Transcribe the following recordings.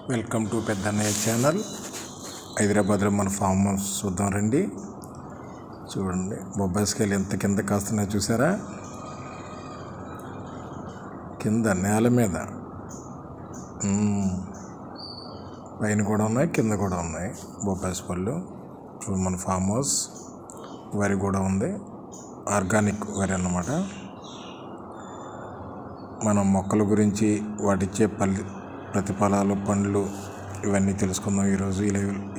Welcome to Peddannayya channel. హైదరాబాద్లో మన farm house చూద్దాం రండి. చూడండి బొబ్బాయికాయలు ఎంత కింద కాస్తున్నాయో చూసారా, కింద నేల మీద పైన కూడా ఉన్నాయి, కింద కూడా ఉన్నాయి బొబ్బాయి పళ్ళు. చూడండి మన ఫామ్ హౌస్. వరి కూడా ఉంది, ఆర్గానిక్ వరి అన్నమాట. మనం మొక్కల గురించి వాటిచ్చే ప్రతిఫలాలు, పండ్లు ఇవన్నీ తెలుసుకుందాం ఈరోజు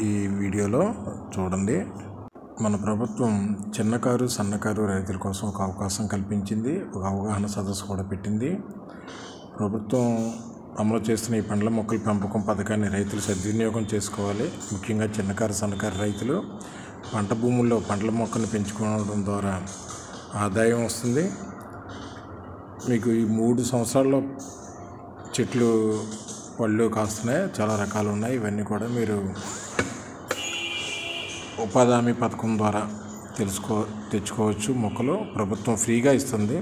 ఈ వీడియోలో. చూడండి, మన ప్రభుత్వం చిన్నకారు సన్నకారు రైతుల కోసం ఒక అవకాశం కల్పించింది, ఒక అవగాహన సదస్సు కూడా పెట్టింది. ప్రభుత్వం అమలు చేస్తున్న ఈ పండ్ల మొక్కల పెంపకం పథకాన్ని రైతులు సద్వినియోగం చేసుకోవాలి. ముఖ్యంగా చిన్నకారు సన్నకారు రైతులు పంట భూముల్లో పండ్ల మొక్కలను పెంచుకోవడం ద్వారా ఆదాయం వస్తుంది. మీకు ఈ 3 సంవత్సరాల్లో చెట్లు పళ్ళు కాస్తున్నాయి, చాలా రకాలు ఉన్నాయి. ఇవన్నీ కూడా మీరు ఉపాధి హామీ పథకం ద్వారా తెచ్చుకోవచ్చు. మొక్కలు ప్రభుత్వం ఫ్రీగా ఇస్తుంది.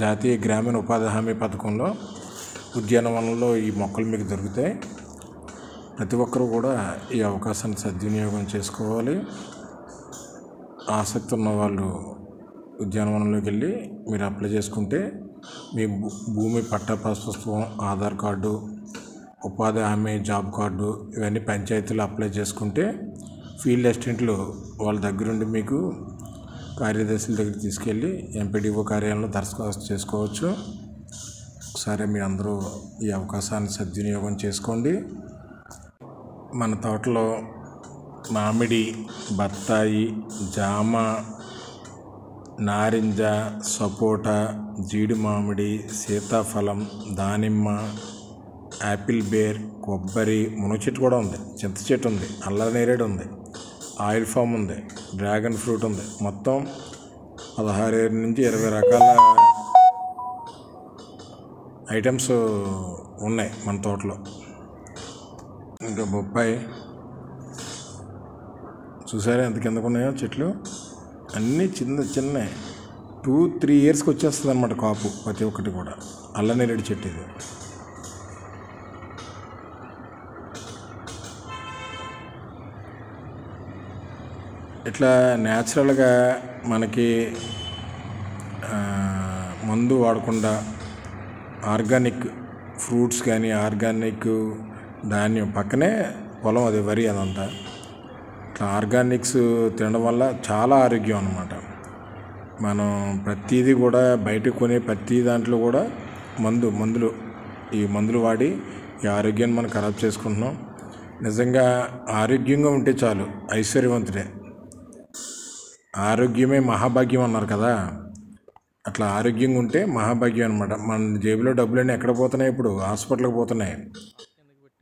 జాతీయ గ్రామీణ ఉపాధి హామీ పథకంలో ఉద్యానవనంలో ఈ మొక్కలు మీకు దొరుకుతాయి. ప్రతి ఒక్కరూ కూడా ఈ అవకాశాన్ని సద్వినియోగం చేసుకోవాలి. ఆసక్తి ఉన్న వాళ్ళు ఉద్యానవనంలోకి వెళ్ళి మీరు అప్లై చేసుకుంటే మీ భూమి పట్టా పుస్తకం, ఆధార్ కార్డు, ఉపాధి హామీ జాబ్ కార్డు ఇవన్నీ పంచాయతీలో అప్లై చేసుకుంటే ఫీల్డ్ అసిస్టెంట్లు వాళ్ళ దగ్గరుండి మీకు కార్యదర్శుల దగ్గర తీసుకెళ్ళి ఎంపీడీఓ కార్యాలయంలో దరఖాస్తు చేసుకోవచ్చు. ఒకసారి మీ అందరూ ఈ అవకాశాన్ని సద్వినియోగం చేసుకోండి. మన తోటలో మామిడి, బత్తాయి, జామ, నారింజ, సపోటా, జీడి మామిడి, సీతాఫలం, దానిమ్మ, యాపిల్ బేర్, కొబ్బరి, మునగ చెట్టు కూడా ఉంది, చింత చెట్టు ఉంది, అల్ల నేరేడు ఉంది, ఆయిల్ ఫామ్ ఉంది, డ్రాగన్ ఫ్రూట్ ఉంది. మొత్తం 16 నుంచి 20 రకాల ఐటమ్స్ ఉన్నాయి మన తోటలో. ఇంకా బొప్పాయి చూసారా ఎంత కిందకు ఉన్నాయో చెట్లు. అన్నీ చిన్న 2-3 ఇయర్స్కి వచ్చేస్తుంది అన్నమాట కాపు ప్రతి ఒక్కటి కూడా. అల్లనేరేడు చెట్టు ఇది. ఇట్లా న్యాచురల్గా మనకి మందు వాడకుండా ఆర్గానిక్ ఫ్రూట్స్ కానీ, ఆర్గానిక్ ధాన్యం పక్కనే పొలం, అది వరి అదంతా. ఇట్లా ఆర్గానిక్స్ తినడం వల్ల చాలా ఆరోగ్యం అన్నమాట. మనం ప్రతిదీ కూడా బయట కొనే ప్రతి దాంట్లో కూడా ఈ మందులు వాడి ఈ ఆరోగ్యాన్ని మనం ఖరాబ్ చేసుకుంటున్నాం. నిజంగా ఆరోగ్యంగా ఉంటే చాలు, ఐశ్వర్యవంతుడే. ఆరోగ్యమే మహాభాగ్యం అన్నారు కదా, అట్లా ఆరోగ్యంగా ఉంటే మహాభాగ్యం అనమాట. మన జేబులో డబ్బులన్నీ ఎక్కడ పోతున్నాయి? ఇప్పుడు హాస్పిటల్కి పోతున్నాయి.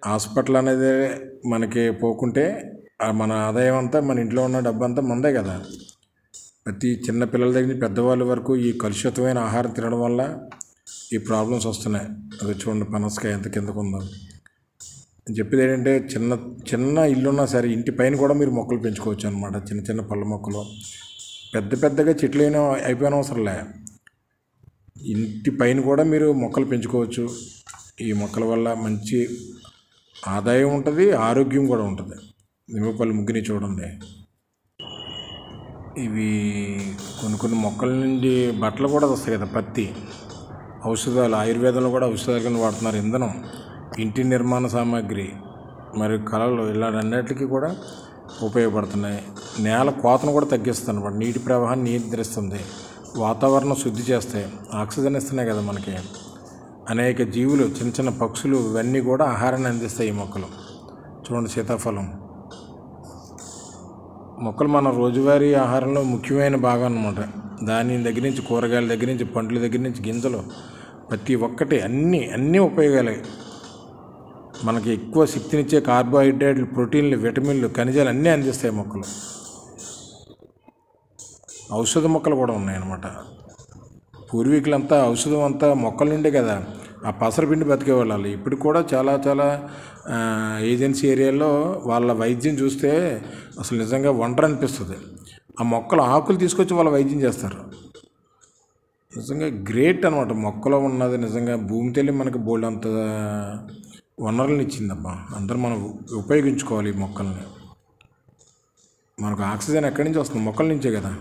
హాస్పిటల్ అనేది మనకి పోకుంటే మన ఆదాయం అంతా, మన ఇంట్లో ఉన్న డబ్బు అంతా మందే కదా. ప్రతి చిన్న పిల్లల దగ్గర నుంచి పెద్దవాళ్ళ వరకు ఈ కలుషితమైన ఆహారం తినడం వల్ల ఈ ప్రాబ్లమ్స్ వస్తున్నాయి. అది చూడండి, పనసకాయ ఎంత కిందకు ఉందో. చెప్పేది ఏంటంటే, చిన్న ఇల్లున్నా సరే ఇంటి పైన కూడా మీరు మొక్కలు పెంచుకోవచ్చు అనమాట. చిన్న పళ్ళ మొక్కలు, పెద్దగా చెట్లు అయిపోయిన అవసరంలే, ఇంటి పైన కూడా మీరు మొక్కలు పెంచుకోవచ్చు. ఈ మొక్కల వల్ల మంచి ఆదాయం ఉంటుంది, ఆరోగ్యం కూడా ఉంటుంది. నిమ్మపల్లి ముగ్గుని చూడండి. ఇవి కొన్ని మొక్కల నుండి బట్టలు కూడా వస్తాయి కదా, పత్తి, ఔషధాలు, ఆయుర్వేదంలో కూడా ఔషధాలు కింద వాడుతున్నారు. ఇంధనం, ఇంటి నిర్మాణ సామాగ్రి, మరియు కళలు, ఇలాంటిన్నిటికీ కూడా ఉపయోగపడుతున్నాయి. నేల కోతను కూడా తగ్గిస్తుంది అన్నమాట. నీటి ప్రవాహాన్ని నియంత్రిస్తుంది, వాతావరణం శుద్ధి చేస్తాయి, ఆక్సిజన్ ఇస్తున్నాయి కదా మనకి. అనేక జీవులు, చిన్న పక్షులు ఇవన్నీ కూడా ఆహారాన్ని అందిస్తాయి ఈ మొక్కలు. చూడండి, సీతాఫలం మొక్కలు మన రోజువారీ ఆహారంలో ముఖ్యమైన భాగం అన్నమాట. దాని దగ్గర నుంచి కూరగాయల దగ్గర నుంచి పండ్ల దగ్గర నుంచి గింజలు, ప్రతి ఒక్కటి అన్నీ ఉపయోగాలే. మనకి ఎక్కువ శక్తినిచ్చే కార్బోహైడ్రేట్లు, ప్రోటీన్లు, విటమిన్లు, ఖనిజాలు అన్నీ అందిస్తాయి మొక్కలు. ఔషధ మొక్కలు కూడా ఉన్నాయన్నమాట. పూర్వీకులంతా ఔషధం అంతా మొక్కల నుండే కదా, ఆ పసరపిండి బతికేవాళ్ళు. ఇప్పుడు కూడా చాలా ఏజెన్సీ ఏరియాలో వాళ్ళ వైద్యం చూస్తే అసలు నిజంగా వండర్ అనిపిస్తుంది. ఆ మొక్కల ఆకులు తీసుకొచ్చి వాళ్ళ వైద్యం చేస్తారు. నిజంగా గ్రేట్ అనమాట. మొక్కలో ఉన్నది నిజంగా భూమి తల్లి మనకి బోల్డ్ అంత వనరులను ఇచ్చిందబ్బా. అందరూ మనం ఉపయోగించుకోవాలి ఈ మొక్కల్ని. మనకు ఆక్సిజన్ ఎక్కడి నుంచి వస్తుంది? మొక్కల నుంచే కదా.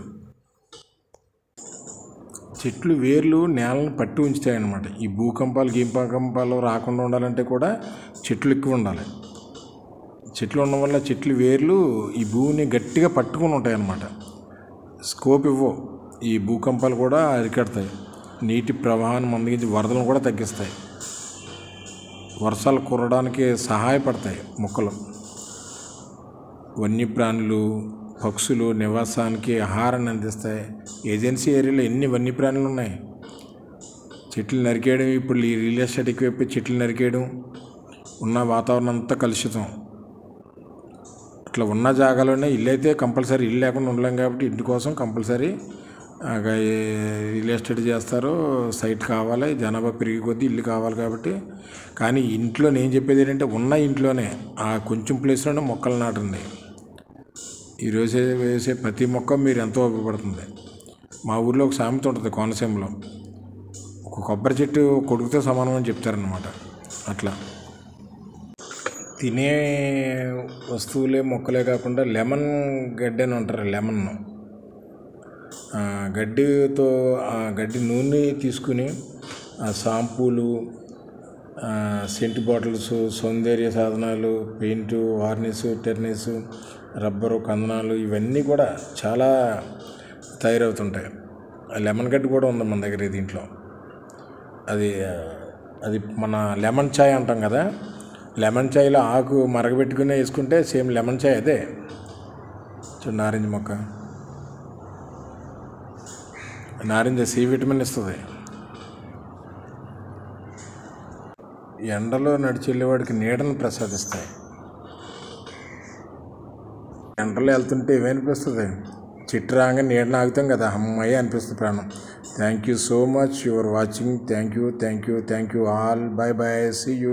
చెట్లు వేర్లు నేలను పట్టి ఉంచుతాయన్నమాట. ఈ భూకంపాలు రాకుండా ఉండాలంటే కూడా చెట్లు ఎక్కువ ఉండాలి. చెట్లు ఉండడం వల్ల చెట్లు వేర్లు ఈ భూమిని గట్టిగా పట్టుకుని ఉంటాయి అన్నమాట. స్కోప్ ఇవ్వవు. ఈ భూకంపాలు కూడా అరికడతాయి. నీటి ప్రవాహాన్ని మందగించి వరదలను కూడా తగ్గిస్తాయి. వర్షాలు కురవడానికి సహాయపడతాయి మొక్కలు. వన్యప్రాణులు, పక్షులు నివాసానికి ఆహారాన్ని అందిస్తాయి. ఏజెన్సీ ఏరియాలో ఎన్ని వన్యప్రాణులు ఉన్నాయి. చెట్లు నరికేయడం, ఇప్పుడు ఈ రియల్ ఎస్టేట్ ఎక్కువైపోయి చెట్లు నరికేయడం, ఉన్న వాతావరణం అంతా కలుషితం. అట్లా ఉన్న జాగాలోనే ఇల్లు అయితే కంపల్సరీ, ఇల్లు లేకుండా ఉండలేం కాబట్టి ఇంటి కోసం కంపల్సరీ రియల్ ఎస్టేట్ చేస్తారు. సైట్ కావాలి, జనాభా పెరిగి కొద్దీ ఇల్లు కావాలి కాబట్టి. కానీ ఇంట్లో నేను చెప్పేది ఏంటంటే ఉన్న ఇంట్లోనే ఆ కొంచెం ప్లేస్లోనే మొక్కలు నాటండి. ఈరోజు వేసే ప్రతి మొక్క మీరు ఎంతో ఉపయోగపడుతుంది. మా ఊర్లో ఒక సామెత ఉంటుంది కోనసీమలో, ఒక కొబ్బరి చెట్టు కొడుకుతో సమానం అని చెప్తారనమాట. అట్లా తినే వస్తువులే మొక్కలే కాకుండా లెమన్ గడ్డి అని అంటారు. లెమన్ గడ్డితో ఆ గడ్డి నూనె తీసుకుని ఆ షాంపూలు, సెంట్ బాటిల్స్, సౌందర్య సాధనాలు, పెయింటు, వార్నిష్, టెర్నిస్, రబ్బరు, కందనాలు ఇవన్నీ కూడా చాలా తయారవుతుంటాయి. లెమన్ గడ్డి కూడా ఉంది మన దగ్గర దీంట్లో. అది మన లెమన్ చాయ్ అంటాం కదా. లెమన్ చాయ్లో ఆకు మరగబెట్టుకుని వేసుకుంటే సేమ్ లెమన్ చాయ్ అదే. చూడండి, నారింజ మొక్క. నారింజ సి విటమిన్ ఇస్తుంది. ఎండలో నడిచి వెళ్ళేవాడికి నీడను ప్రసాదిస్తాయి. ఎండలో వెళ్తుంటే ఏమనిపిస్తుంది? చెట్టు రాగా నీడను ఆగుతాం కదా, అమ్మాయి అనిపిస్తుంది ప్రాణం. Thank you so much your watching. Thank you all. Bye bye. See you.